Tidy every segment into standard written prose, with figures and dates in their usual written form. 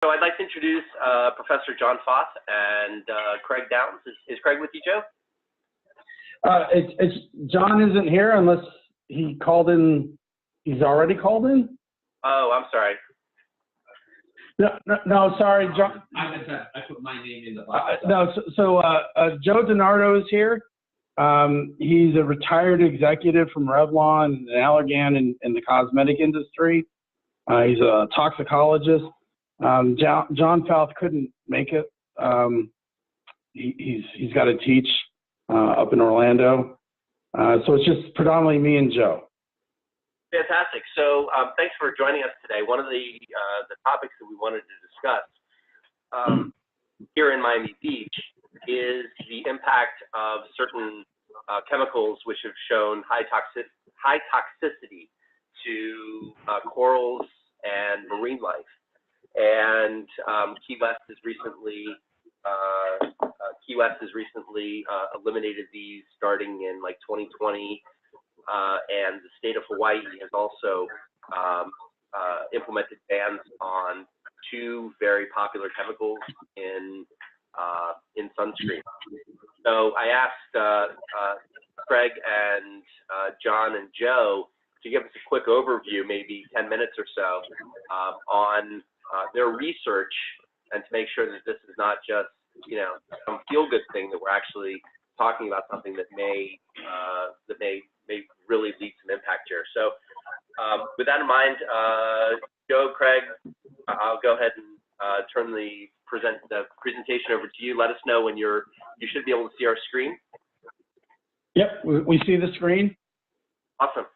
So I'd like to introduce Professor John Fauth and Craig Downs. Is Craig with you, Joe? John isn't here unless he called in. He's already called in? Oh, I'm sorry. No, sorry, John. I put my name in the box. Joe DiNardo is here. He's a retired executive from Revlon and Allergan in the cosmetic industry. He's a toxicologist. John Fauth couldn't make it. He's got to teach up in Orlando. So it's just predominantly me and Joe. Fantastic. So thanks for joining us today. One of the topics that we wanted to discuss here in Miami Beach is the impact of certain chemicals which have shown high toxicity to corals and marine life. And Key West has recently eliminated these starting in like 2020, and the state of Hawaii has also implemented bans on two very popular chemicals in sunscreen. So I asked Craig and John and Joe to give us a quick overview, maybe 10 minutes or so, on their research, and to make sure that this is not just, you know, some feel-good thing, that we're actually talking about something that may really lead to some impact here. So with that in mind, Joe, Craig, I'll go ahead and turn the presentation over to you. Let us know when you should be able to see our screen. Yep, we see the screen. Awesome.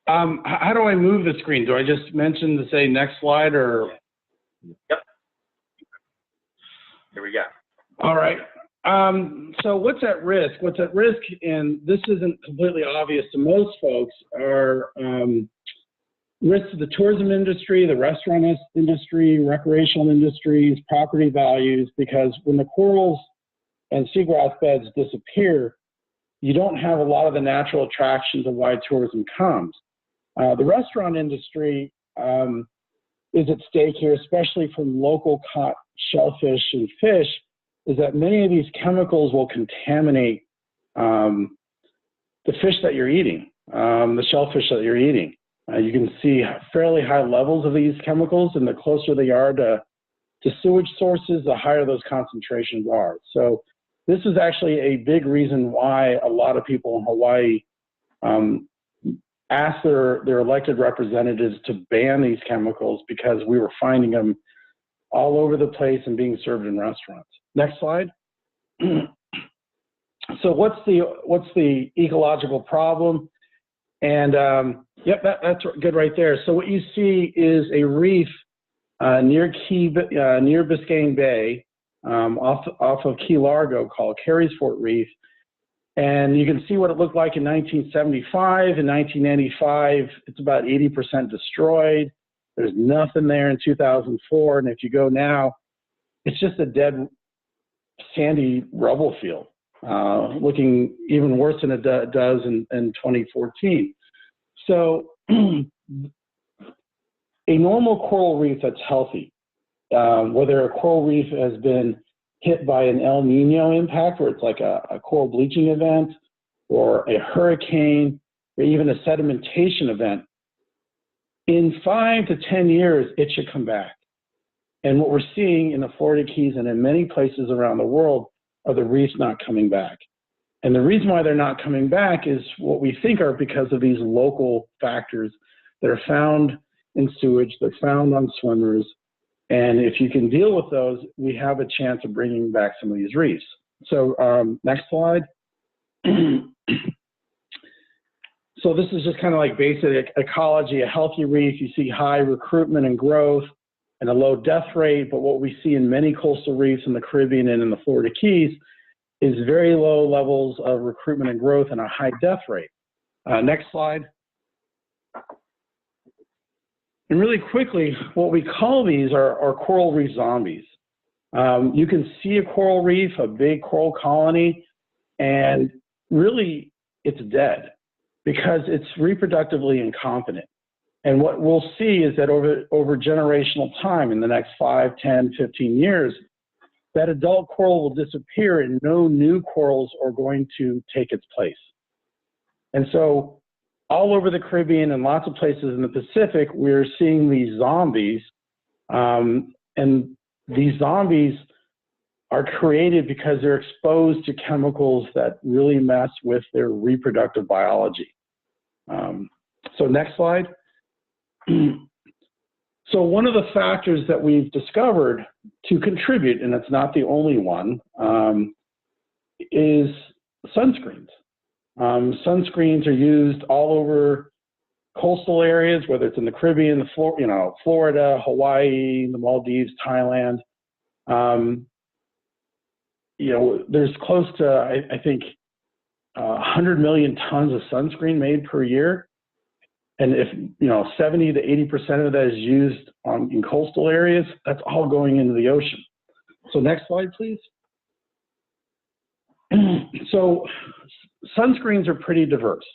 How do I move the screen? Do I just mention to say next slide or? Yep. Here we go. All right. So what's at risk? What's at risk, and this isn't completely obvious to most folks, are risks to the tourism industry, the restaurant industry, recreational industries, property values, because when the corals and seagrass beds disappear, you don't have a lot of the natural attractions of why tourism comes. The restaurant industry is at stake here, especially from local caught shellfish and fish, is that many of these chemicals will contaminate the fish that you're eating, the shellfish that you're eating. You can see fairly high levels of these chemicals, and the closer they are to sewage sources, the higher those concentrations are. So this is actually a big reason why a lot of people in Hawaii asked their elected representatives to ban these chemicals, because we were finding them all over the place and being served in restaurants. Next slide. So what's the ecological problem? And yep, that's good right there. So what you see is a reef near Biscayne Bay, off of Key Largo, called Carey's Fort Reef. And you can see what it looked like in 1975. In 1995, it's about 80% destroyed. There's nothing there in 2004. And if you go now, it's just a dead, sandy rubble field, looking even worse than it does in 2014. So a normal coral reef that's healthy, whether a coral reef has been hit by an El Nino impact, where it's like a coral bleaching event, or a hurricane, or even a sedimentation event, in 5 to 10 years, it should come back. And what we're seeing in the Florida Keys and in many places around the world are the reefs not coming back. And the reason why they're not coming back is what we think are because of these local factors that are found in sewage, they're found on swimmers. And if you can deal with those, we have a chance of bringing back some of these reefs. So next slide. So this is just kind of like basic ecology. A healthy reef, you see high recruitment and growth and a low death rate. But what we see in many coastal reefs in the Caribbean and in the Florida Keys is very low levels of recruitment and growth and a high death rate. Next slide. And really quickly, what we call these are coral reef zombies. You can see a coral reef, a big coral colony, and really it's dead because it's reproductively incompetent. And what we'll see is that over generational time, in the next 5, 10, 15 years, that adult coral will disappear and no new corals are going to take its place. And so all over the Caribbean and lots of places in the Pacific, we're seeing these zombies. And these zombies are created because they're exposed to chemicals that really mess with their reproductive biology. So next slide. So one of the factors that we've discovered to contribute, and it's not the only one, is sunscreens. Sunscreens are used all over coastal areas, whether it's in the Caribbean, Florida, Hawaii, the Maldives, Thailand. There's close to, I think, 100 million tons of sunscreen made per year. And if 70 to 80% of that is used in coastal areas, that's all going into the ocean. So next slide, please. So sunscreens are pretty diverse.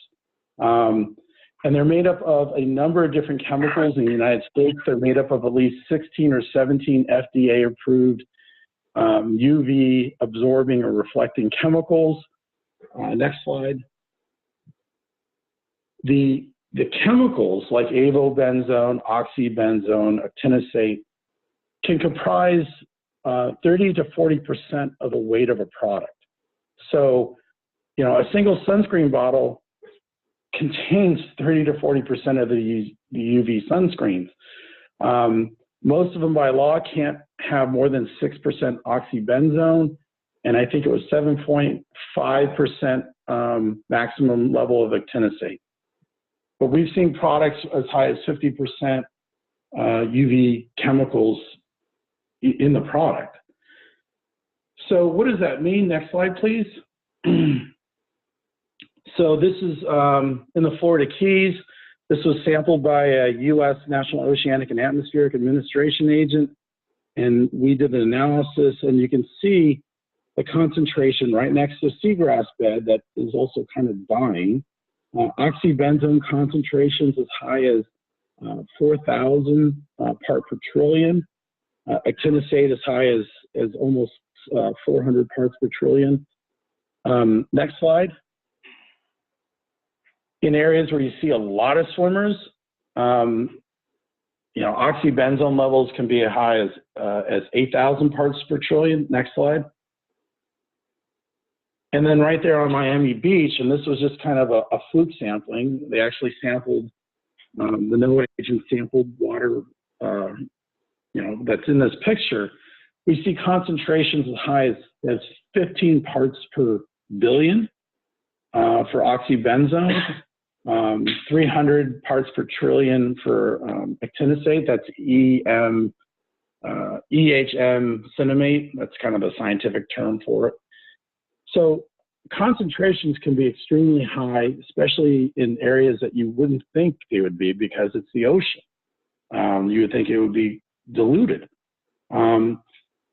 And they're made up of a number of different chemicals. In the United States, they're made up of at least 16 or 17 FDA-approved UV absorbing or reflecting chemicals. Next slide. The chemicals like avobenzone, oxybenzone, octinoxate can comprise 30 to 40% of the weight of a product. So, a single sunscreen bottle contains 30 to 40% of the UV sunscreens. Most of them by law can't have more than 6% oxybenzone, and I think it was 7.5% maximum level of octinoxate. But we've seen products as high as 50% UV chemicals in the product. So what does that mean? Next slide, please. So this is in the Florida Keys. This was sampled by a U.S. National Oceanic and Atmospheric Administration agent, and we did an analysis, and you can see the concentration right next to a seagrass bed that is also kind of dying. Oxybenzone concentrations as high as 4,000 part per trillion. Octinoxate as high as almost 400 parts per trillion. Next slide. In areas where you see a lot of swimmers, oxybenzone levels can be as high as 8,000 parts per trillion. Next slide. And then right there on Miami Beach, and this was just kind of a fluke sampling, they actually sampled, the NOAA agent sampled water, that's in this picture. We see concentrations as high as 15 parts per billion for oxybenzone, 300 parts per trillion for octinoxate, that's EHM cinnamate, that's kind of the scientific term for it. So concentrations can be extremely high, especially in areas that you wouldn't think they would be because it's the ocean. You would think it would be diluted. And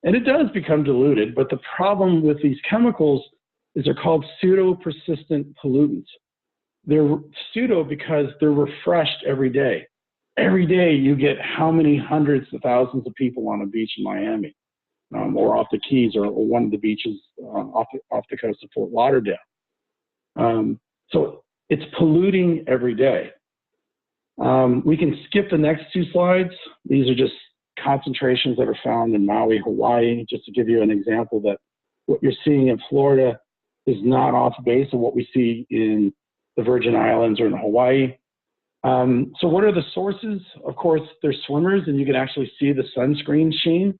it does become diluted, but the problem with these chemicals is they're called pseudo-persistent pollutants. They're pseudo because they're refreshed every day. Every day you get how many hundreds of thousands of people on a beach in Miami. Or off the Keys, or one of the beaches off the coast of Fort Lauderdale. So it's polluting every day. We can skip the next two slides. These are just concentrations that are found in Maui, Hawaii, just to give you an example that what you're seeing in Florida is not off base of what we see in the Virgin Islands or in Hawaii. So what are the sources? Of course, there's swimmers, and you can actually see the sunscreen sheen.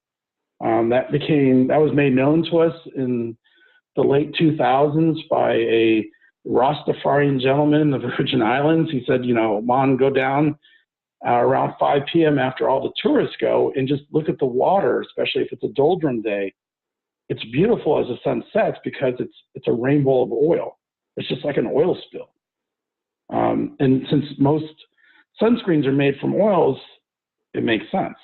That was made known to us in the late 2000s by a Rastafarian gentleman in the Virgin Islands. He said, Mon, go down around 5 p.m. after all the tourists go and just look at the water, especially if it's a doldrum day. It's beautiful as the sun sets because it's a rainbow of oil. It's just like an oil spill. And since most sunscreens are made from oils, it makes sense.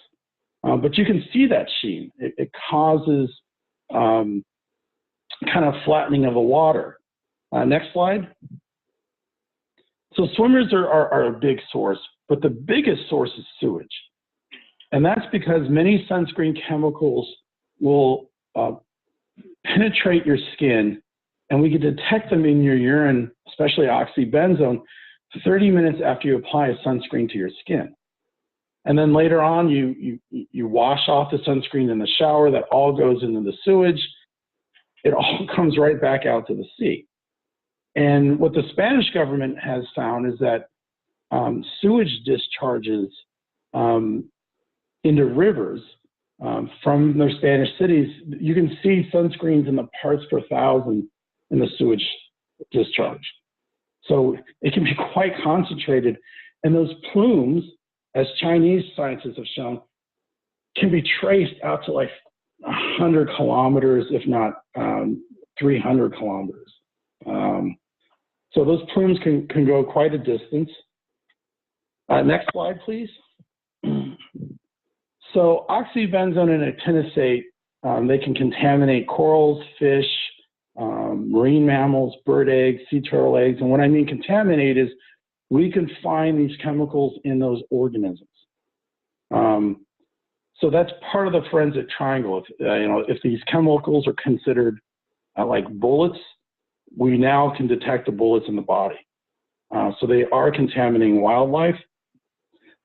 But you can see that sheen. It causes kind of flattening of the water. Next slide. So swimmers are a big source. but the biggest source is sewage. And that's because many sunscreen chemicals will penetrate your skin, and we can detect them in your urine, especially oxybenzone, 30 minutes after you apply a sunscreen to your skin. And then later on, you wash off the sunscreen in the shower. That all goes into the sewage. It all comes right back out to the sea. And what the Spanish government has found is that sewage discharges into rivers from their Spanish cities. You can see sunscreens in the parts per thousand in the sewage discharge. So it can be quite concentrated. And those plumes, as Chinese scientists have shown, can be traced out to like 100 kilometers, if not 300 kilometers. So those plumes can go quite a distance. Next slide, please. So oxybenzone and actinostate, they can contaminate corals, fish, marine mammals, bird eggs, sea turtle eggs. And what I mean contaminate is we can find these chemicals in those organisms. So that's part of the forensic triangle. If these chemicals are considered like bullets, we now can detect the bullets in the body. So they are contaminating wildlife.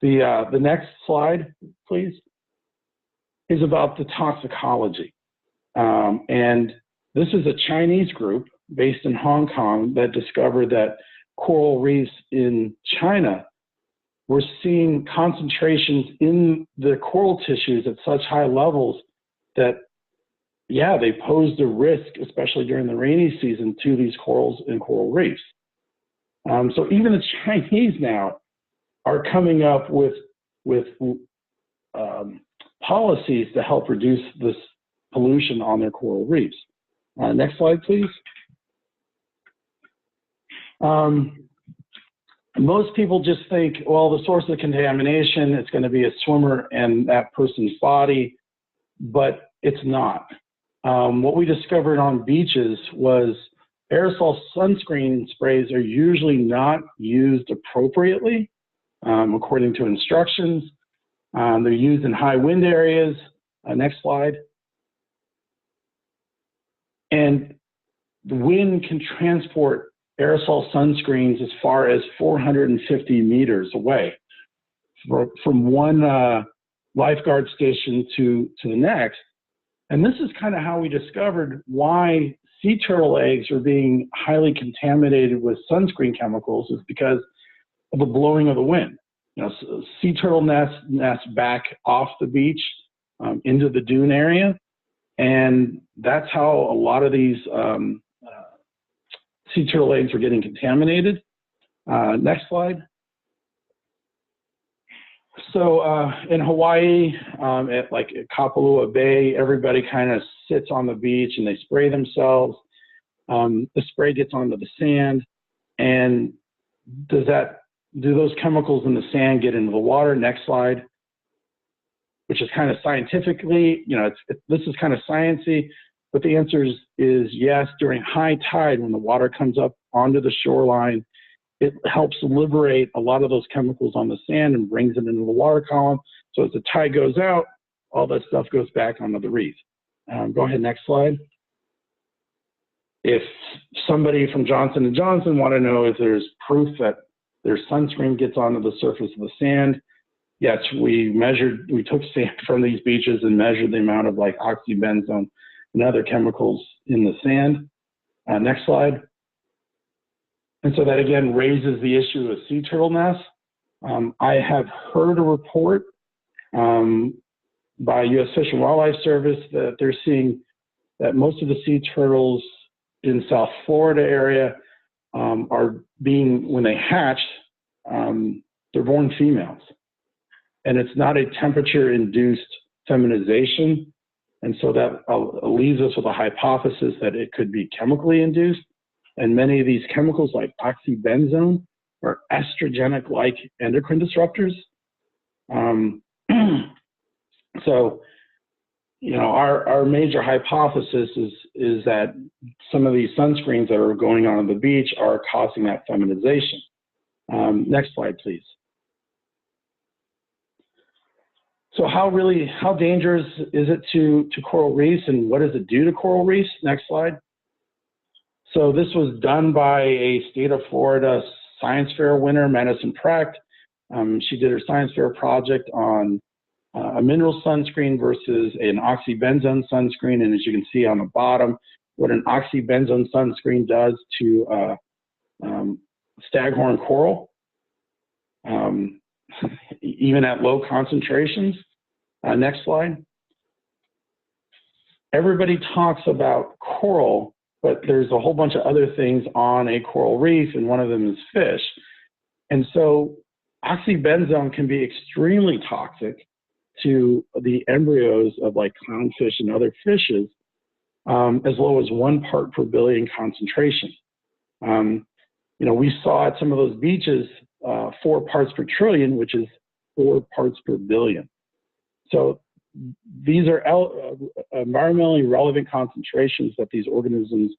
The next slide, please, is about the toxicology. And this is a Chinese group based in Hong Kong that discovered that coral reefs in China were seeing concentrations in the coral tissues at such high levels that, yeah, they posed a risk, especially during the rainy season, to these corals and coral reefs. So even the Chinese now are coming up with policies to help reduce this pollution on their coral reefs. Next slide, please. Most people just think, well, the source of contamination, it's going to be a swimmer and that person's body, but it's not. What we discovered on beaches was aerosol sunscreen sprays are usually not used appropriately, according to instructions. They're used in high wind areas. Next slide. And the wind can transport aerosol sunscreens as far as 450 meters away from one lifeguard station to the next. And this is kind of how we discovered why sea turtle eggs are being highly contaminated with sunscreen chemicals, is because of the blowing of the wind. Sea turtle nests back off the beach into the dune area. And that's how a lot of these sea turtle eggs are getting contaminated. Next slide. So in Hawaii, at Kapalua Bay, everybody kind of sits on the beach and they spray themselves. The spray gets onto the sand, and do those chemicals in the sand get into the water? Next slide. Which is kind of scientifically, this is kind of sciencey, but the answer is yes. During high tide, when the water comes up onto the shoreline, it helps liberate a lot of those chemicals on the sand and brings it into the water column. So as the tide goes out, all that stuff goes back onto the reef. Go ahead, next slide. If somebody from Johnson & Johnson want to know if there's proof that their sunscreen gets onto the surface of the sand, yes, we took sand from these beaches and measured the amount of oxybenzone and other chemicals in the sand. Next slide. And so that again raises the issue of sea turtle nests. I have heard a report by U.S. Fish and Wildlife Service that they're seeing that most of the sea turtles in South Florida area are being, when they hatch, they're born females. And it's not a temperature-induced feminization. And so that leaves us with a hypothesis that it could be chemically induced. And many of these chemicals, like oxybenzone, are estrogenic-like endocrine disruptors. So, our major hypothesis is that some of these sunscreens that are going on the beach are causing that feminization. Next slide, please. So how dangerous is it to coral reefs, and what does it do to coral reefs? Next slide. So this was done by a state of Florida science fair winner, Madison Precht. She did her science fair project on a mineral sunscreen versus an oxybenzone sunscreen. And as you can see on the bottom, what an oxybenzone sunscreen does to staghorn coral, even at low concentrations. Next slide. Everybody talks about coral, but there's a whole bunch of other things on a coral reef, and one of them is fish. And so oxybenzone can be extremely toxic to the embryos of like clownfish and other fishes, as low as 1 part per billion concentration. You know, we saw at some of those beaches 4 parts per trillion, which is 4 parts per billion. So these are environmentally relevant concentrations that these organisms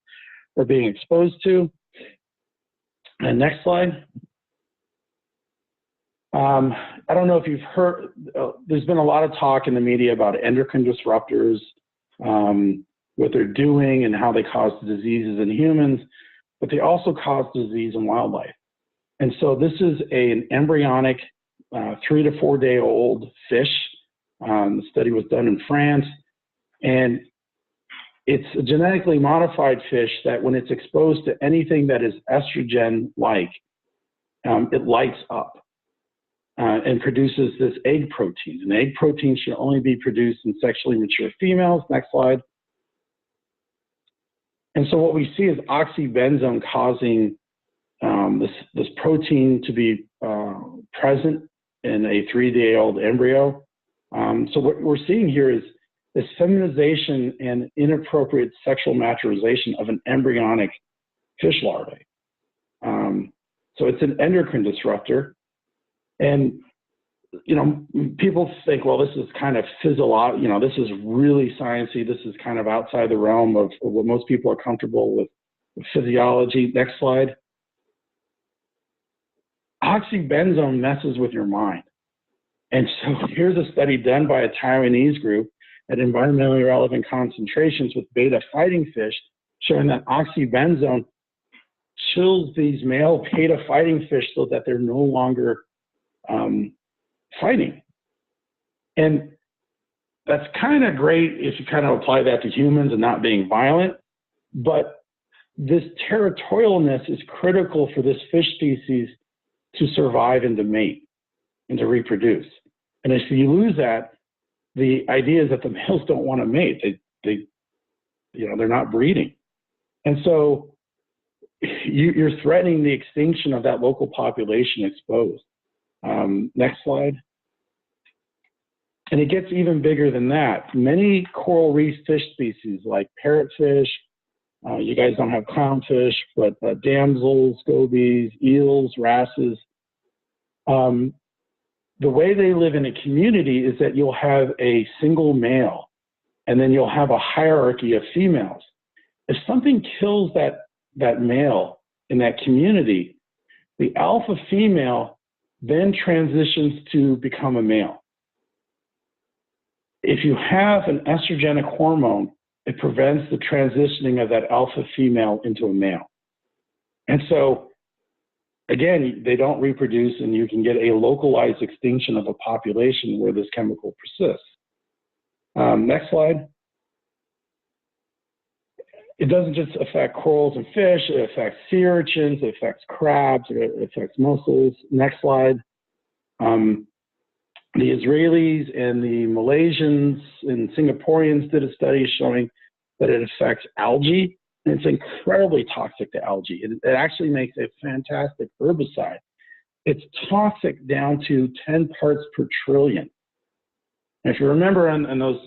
are being exposed to. And next slide. I don't know if you've heard, there's been a lot of talk in the media about endocrine disruptors, what they're doing and how they cause diseases in humans, but they also cause disease in wildlife. And so this is an embryonic 3 to 4 day old fish. The study was done in France, and it's a genetically modified fish that when it's exposed to anything that is estrogen-like, it lights up and produces this egg protein. And egg protein should only be produced in sexually mature females. Next slide. And so what we see is oxybenzone causing this protein to be present in a 3-day-old embryo. So what we're seeing here is this feminization and inappropriate sexual maturization of an embryonic fish larvae. So it's an endocrine disruptor. And, you know, people think, well, this is kind of physiological, you know, this is really sciencey. This is kind of outside the realm of what most people are comfortable with physiology. Next slide. Oxybenzone messes with your mind. And so here's a study done by a Taiwanese group at environmentally relevant concentrations with beta fighting fish, showing that oxybenzone chills these male beta fighting fish so that they're no longer fighting. And that's kind of great if you kind of apply that to humans and not being violent, but this territorialness is critical for this fish species to survive and to mate and to reproduce. And if you lose that, the idea is that the males don't want to mate. They you know, they're not breeding. And so you're threatening the extinction of that local population exposed. Next slide. And it gets even bigger than that. Many coral reef fish species like parrotfish, you guys don't have clownfish, but damsels, gobies, eels, wrasses, the way they live in a community is that you'll have a single male, and then you'll have a hierarchy of females. If something kills that male in that community, the alpha female then transitions to become a male. If you have an estrogenic hormone, it prevents the transitioning of that alpha female into a male. And so, again, they don't reproduce, and you can get a localized extinction of a population where this chemical persists. Next slide. It doesn't just affect corals and fish, it affects sea urchins, it affects crabs, it affects mussels. Next slide. The Israelis and the Malaysians and Singaporeans did a study showing that it affects algae, and it's incredibly toxic to algae. It actually makes a fantastic herbicide. It's toxic down to 10 parts per trillion. And if you remember on those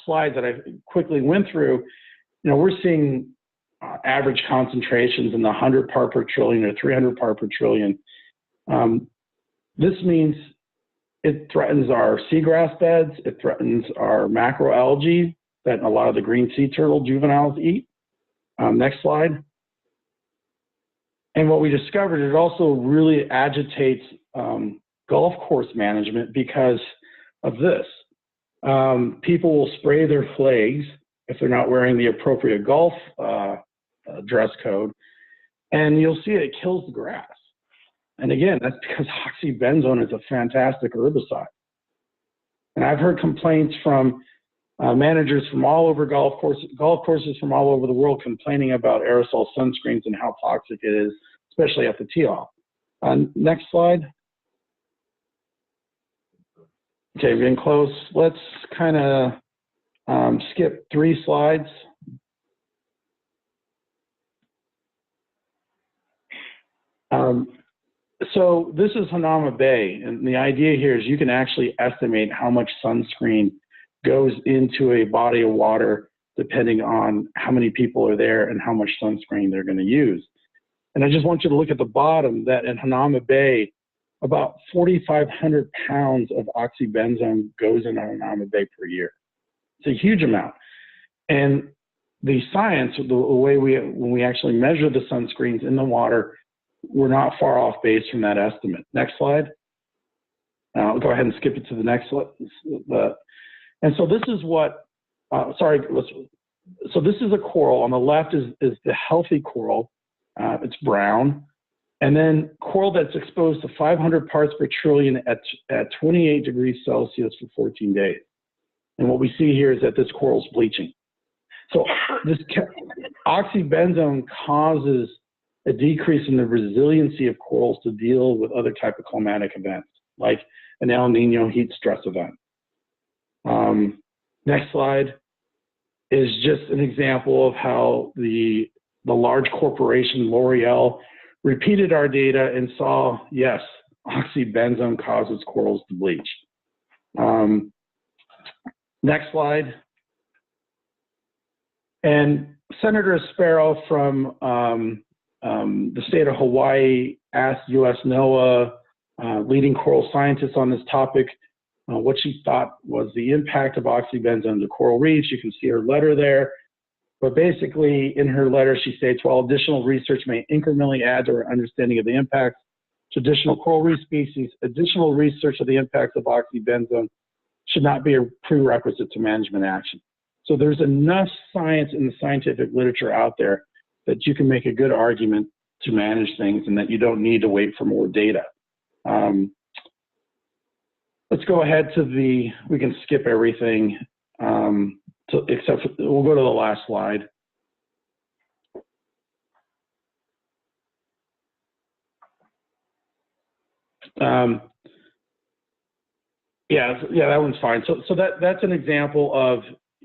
slides that I quickly went through, you know, we're seeing average concentrations in the 100 part per trillion or 300 part per trillion. This means it threatens our seagrass beds, it threatens our macroalgae that a lot of the green sea turtle juveniles eat. Next slide. And what we discovered, it also really agitates golf course management, because of this. People will spray their flags if they're not wearing the appropriate golf dress code, and you'll see it kills the grass. And again, that's because oxybenzone is a fantastic herbicide. And I've heard complaints from managers from all over golf courses from all over the world complaining about aerosol sunscreens and how toxic it is, especially at the tee-off. Next slide. Okay, getting close. Let's kind of skip 3 slides. So this is Hanauma Bay, and the idea here is you can actually estimate how much sunscreen goes into a body of water depending on how many people are there and how much sunscreen they're going to use. And I just want you to look at the bottom that in Hanauma Bay, about 4,500 pounds of oxybenzone goes into Hanauma Bay per year. It's a huge amount. And the science, the way when we actually measure the sunscreens in the water, we're not far off base from that estimate. Next slide. I'll go ahead and skip it to the next slide. And so this is what, so this is a coral. On the left is the healthy coral. It's brown. And then coral that's exposed to 500 parts per trillion at 28 degrees Celsius for 14 days. And what we see here is that this coral is bleaching. So this oxybenzone causes a decrease in the resiliency of corals to deal with other type of climatic events, like an El Nino heat stress event. Next slide is just an example of how the large corporation L'Oreal repeated our data and saw, yes, oxybenzone causes corals to bleach. Next slide. And Senator Sparrow from the state of Hawaii asked US NOAA, leading coral scientists on this topic, what she thought was the impact of oxybenzone to coral reefs. You can see her letter there. But basically, in her letter, she states, while additional research may incrementally add to our understanding of the impacts to additional coral reef species, additional research of the impacts of oxybenzone should not be a prerequisite to management action. So there's enough science in the scientific literature out there that you can make a good argument to manage things and that you don't need to wait for more data. Let's go ahead to we can skip everything, except for, we'll go to the last slide. Yeah, that one's fine. So that's an example of,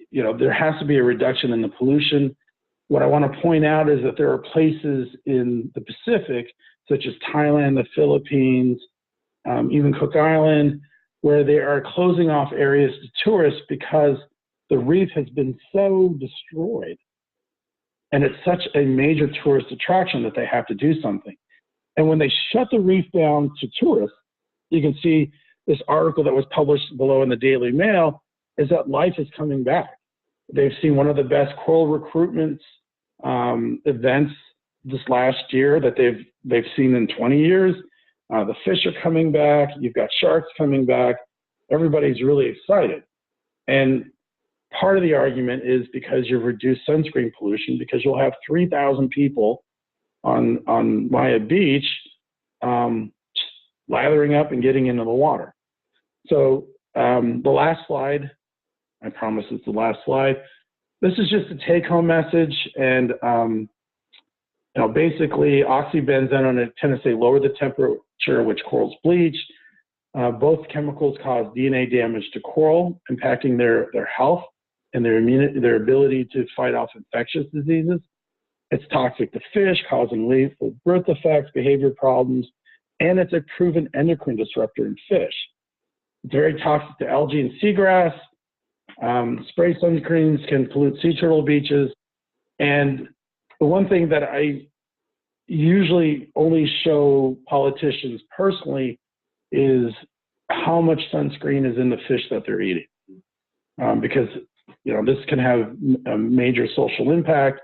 you know, there has to be a reduction in the pollution. What I want to point out is that there are places in the Pacific, such as Thailand, the Philippines, even Cook Island, where they are closing off areas to tourists because the reef has been so destroyed. And it's such a major tourist attraction that they have to do something. And when they shut the reef down to tourists, you can see this article that was published below in the Daily Mail is that life is coming back. They've seen one of the best coral recruitment events this last year that they've seen in 20 years. The fish are coming back. You've got sharks coming back. Everybody's really excited. And part of the argument is because you've reduced sunscreen pollution, because you'll have 3,000 people on Maya Beach lathering up and getting into the water. So the last slide, I promise it's the last slide. This is just a take-home message, and you know, basically, oxybenzone and tenacate lower the temperature at which corals bleach. Both chemicals cause DNA damage to coral, impacting their health and their ability to fight off infectious diseases. It's toxic to fish, causing lethal birth defects, behavior problems, and it's a proven endocrine disruptor in fish. It's very toxic to algae and seagrass. Spray sunscreens can pollute sea turtle beaches. And the one thing that I usually only show politicians personally is how much sunscreen is in the fish that they're eating. Because, you know, this can have a major social impact.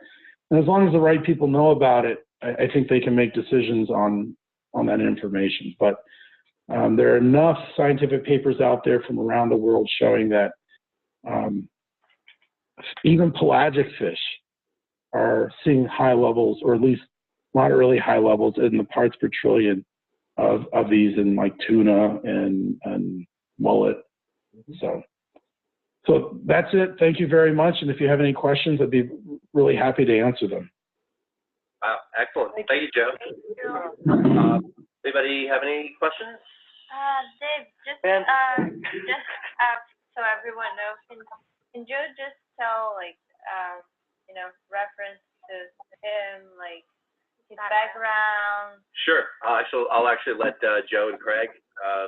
And as long as the right people know about it, I think they can make decisions on that information. But There are enough scientific papers out there from around the world showing that even pelagic fish are seeing high levels, or at least moderately high levels in the parts per trillion of these in like tuna and mullet. So that's it. Thank you very much. And if you have any questions, I'd be really happy to answer them. Wow, excellent. Thank you, Joe. Anybody have any questions? Dave, just so everyone knows, can Joe just tell, like, reference to him, like his background? Sure. I'll actually let Joe and Craig,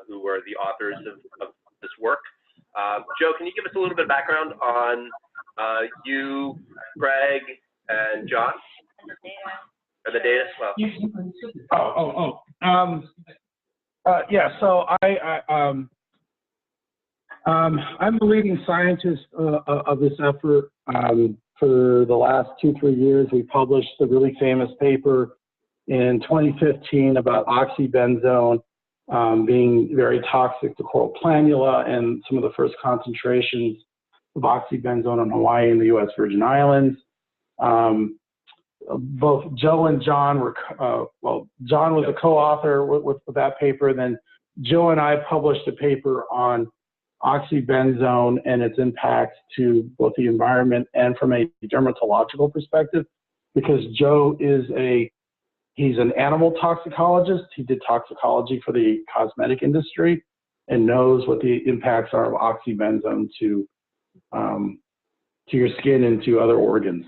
who were the authors of this work. Joe, can you give us a little bit of background on you, Craig, and John? And the data as well. Yeah, so I'm the leading scientist of this effort. For the last 2-3 years, we published a really famous paper in 2015 about oxybenzone being very toxic to coral planula, and some of the first concentrations of oxybenzone in Hawaii and the U.S. Virgin Islands. Both Joe and John were, John was a co-author with that paper, and then Joe and I published a paper on oxybenzone and its impacts to both the environment and from a dermatological perspective, because Joe is he's an animal toxicologist. He did toxicology for the cosmetic industry and knows what the impacts are of oxybenzone to your skin and to other organs.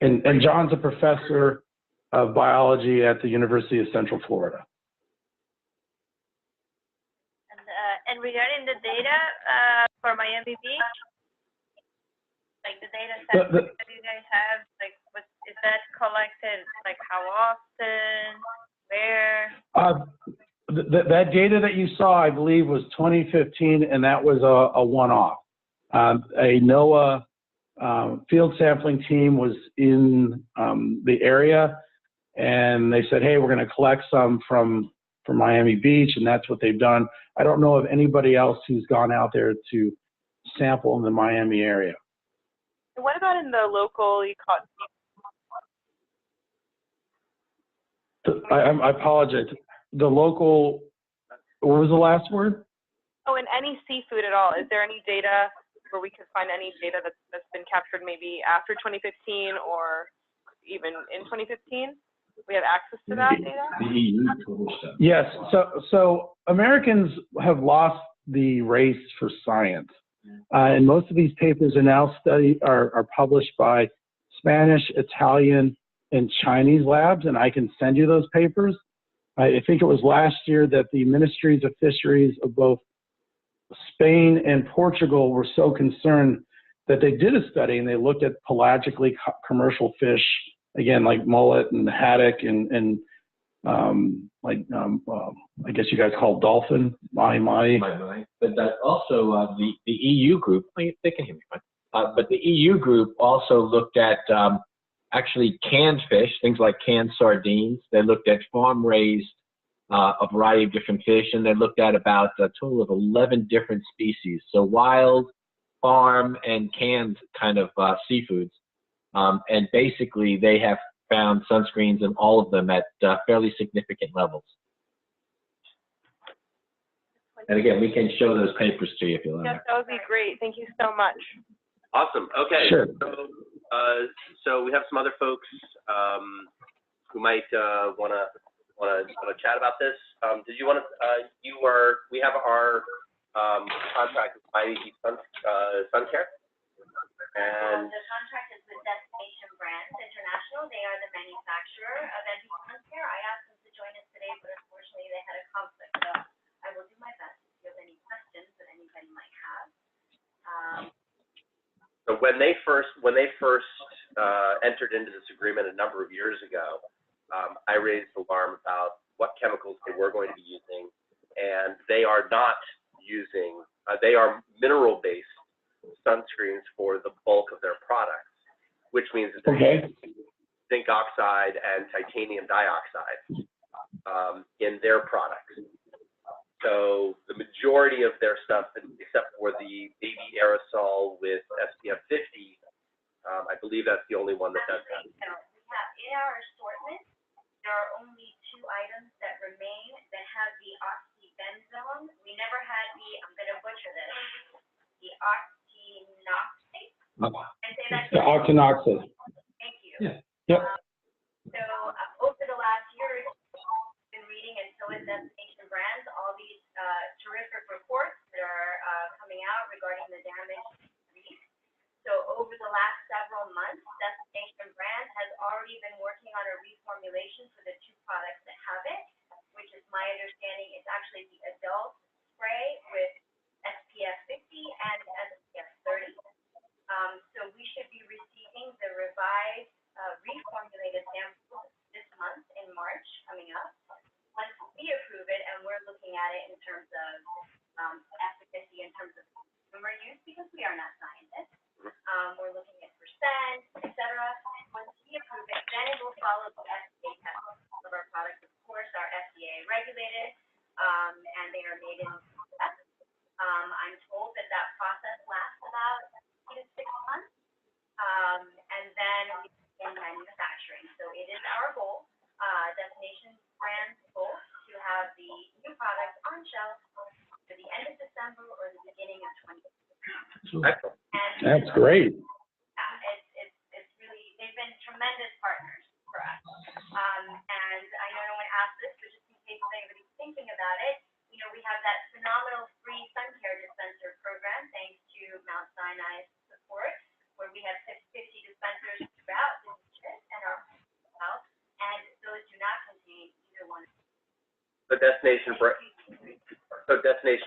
And John's a professor of biology at the University of Central Florida. And regarding the data for Miami Beach, like the data set that you guys have, like, is that collected, like how often, where? That data that you saw, I believe, was 2015, and that was a one-off. A NOAA field sampling team was in the area, and they said, hey, we're going to collect some from Miami Beach, and that's what they've done. I don't know of anybody else who's gone out there to sample in the Miami area. And what about in the local I apologize. The local, what was the last word? Oh, in any seafood at all, is there any data where we could find any data that's been captured maybe after 2015 or even in 2015? We have access to that data? The EU published that. Yes. So Americans have lost the race for science. And most of these papers are now are published by Spanish, Italian, and Chinese labs, and I can send you those papers. I think it was last year that the ministries of fisheries of both Spain and Portugal were so concerned that they did a study and they looked at pelagically commercial fish, again, like mullet and haddock and I guess you guys call it dolphin, mahi. But that also the EU group, they can hear me fine. But the EU group also looked at actually canned fish, things like canned sardines. They looked at farm-raised, a variety of different fish, and they looked at about a total of 11 different species. So wild, farm, and canned kind of seafoods. And basically, they have found sunscreens in all of them at fairly significant levels. And again, we can show those papers to you if you like. Yes, that would be great. Thank you so much. Awesome. Okay. Sure. So we have some other folks who might want to chat about this. Did you want to? We have our contract with Miami Beach Sun Care. And the contract is with Destination Brands International. They are the manufacturer of Sun-Care. I asked them to join us today, but unfortunately they had a conflict. So I will do my best if you have any questions that anybody might have. So when they first entered into this agreement a number of years ago, I raised alarm about what chemicals they were going to be using, and they are not using. They are mineral-based sunscreens for the bulk of their products, which means that they're using zinc oxide and titanium dioxide. in their products. So the majority of their stuff, except for the baby aerosol with SPF 50, I believe that's the only one that does that. We have in our assortment, there are only 2 items that remain that have the Oxybenzone. We never had the, I'm going to butcher this, the Octinoxate. And say that The Octinoxate. Thank you. Yeah. Yep. So over the last year, I've been reading, and so is Destination Brands, all these terrific reports that are coming out regarding the damage reef. So over the last several months, Destination Brands has already been working on a reformulation for the 2 products that have it, which is my understanding is actually the adult spray with SPF 50 and SPF 30. So we should be receiving the revised reformulated samples this month in March coming up. Once we approve it, and we're looking at it in terms of efficacy, in terms of consumer use, because we are not scientists. We're looking at percent, et cetera. Once we approve it, then it will follow the FDA tests of our products. Of course, are FDA regulated, and they are made in the US. I'm told that that process lasts about 3 to 6 months, and then we begin manufacturing. So it is our goal, Destination Brands' goal, to have the new products on shelf at the end of December or the beginning of 2020. Excellent. That's great. Yeah, it's really, they've been tremendous partners for us. And I know no one asked this, but just in case anybody's thinking about it, you know, we have that phenomenal free sun care dispenser program, thanks to Mount Sinai's support, where we have 50 dispensers throughout the district and our health, and those do not contain either one. So Destination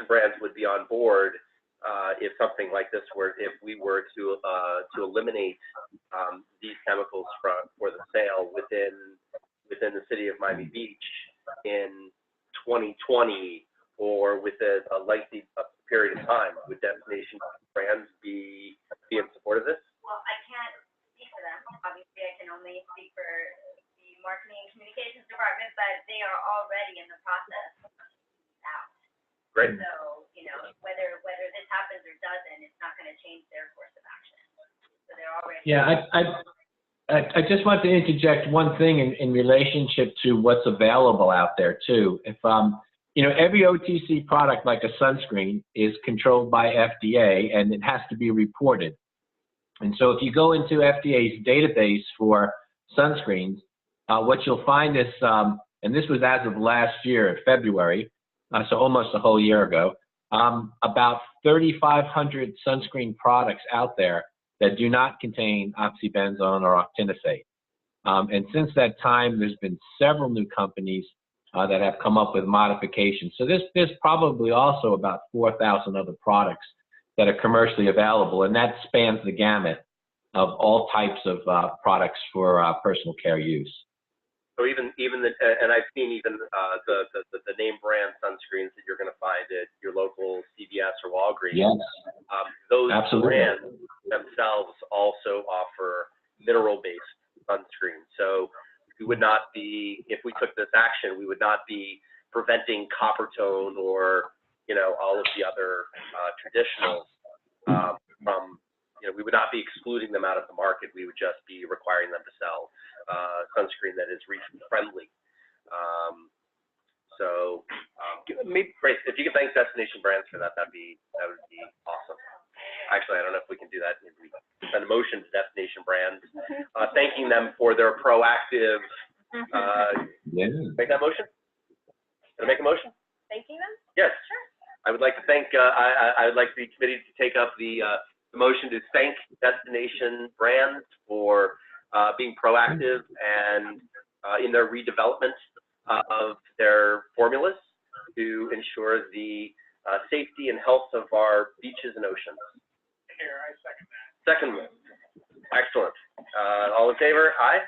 Brands would be on board if something like this were, if we were to eliminate these chemicals for the sale within the city of Miami Beach in 2020 or within a lengthy period of time. Would Destination Brands be in support of this? Well, I can't speak for them. Obviously, I can only speak for the marketing and communications department, but they are already in the process of out. Great. So, you know, whether this happens or doesn't, it's not going to change their course of action. So they're already. Yeah, I just want to interject one thing in relationship to what's available out there too. If you know, every OTC product like a sunscreen is controlled by FDA and it has to be reported. And so if you go into FDA's database for sunscreens, what you'll find is, and this was as of last year, February, so almost a whole year ago, about 3,500 sunscreen products out there that do not contain oxybenzone or octinoxate. And since that time, there's been several new companies that have come up with modifications. So there's probably also about 4,000 other products that are commercially available, and that spans the gamut of all types of products for personal care use. So even and I've seen even the name brand sunscreens that you're going to find at your local CVS or Walgreens. Yes. Those Absolutely. brands themselves also offer mineral-based sunscreens. So we would not be, if we took this action, we would not be preventing copper tone or, you know, all of the other traditionals from, you know, we would not be excluding them out of the market. We would just be requiring them to sell sunscreen that is reef friendly. Great. If you could thank Destination Brands for that, that would be awesome. Actually, I don't know if we can do that. We send a motion to Destination Brands, thanking them for their proactive. Make that motion. Can I make a motion? Thanking them? Yes. Sure. I would like to thank. I would like the committee to take up the motion to thank Destination Brands for being proactive and in their redevelopment of their formulas to ensure the safety and health of our beaches and oceans. Here, I second that. Second. Excellent. All in favor? Aye.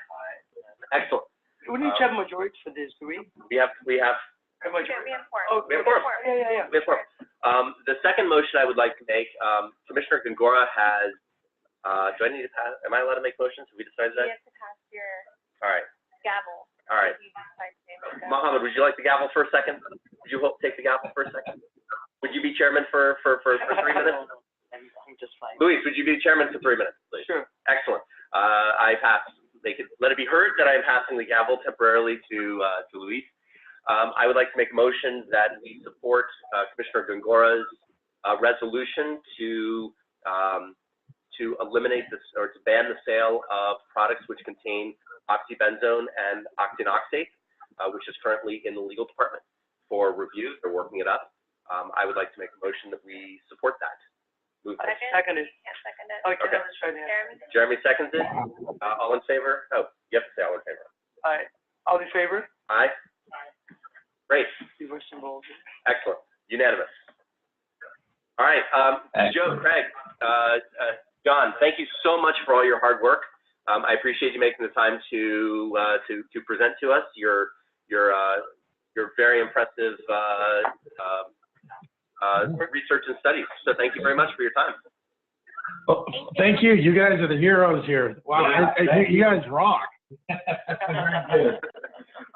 Excellent. We need to have majorities for this, do we? We have. We have four. Oh, we have four. Yeah. We have four. The second motion I would like to make, Commissioner Gongora has. Do I need to pass? Am I allowed to make motions? Have we decided that? You have to pass your All right. gavel. All right. Mohammed, would you like the gavel for a second? Would you take the gavel for a second? Would you be chairman for 3 minutes? I'm just fine. Luis, would you be chairman for 3 minutes, please? Sure. Excellent. I pass. Let it be heard that I am passing the gavel temporarily to Luis. I would like to make a motion that we support Commissioner Gongora's resolution to eliminate this or to ban the sale of products which contain Oxybenzone and Octinoxate, which is currently in the legal department for review. They're working it up. I would like to make a motion that we support that. Movement. Seconded. Can't second it. Okay. Jeremy? Jeremy seconds it. All in favor? Oh, you have to say all in favor. Aye. All in favor? Aye. Great. Reverse symbol. Excellent. Unanimous. All right. Joe, Craig, John, thank you so much for all your hard work. I appreciate you making the time to present to us your very impressive research and studies. So thank you very much for your time. Well, thank you. You guys are the heroes here. Wow, you guys rock. All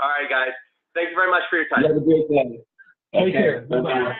right, guys. Thank you very much for your time. You have a great day. Take care. Bye-bye.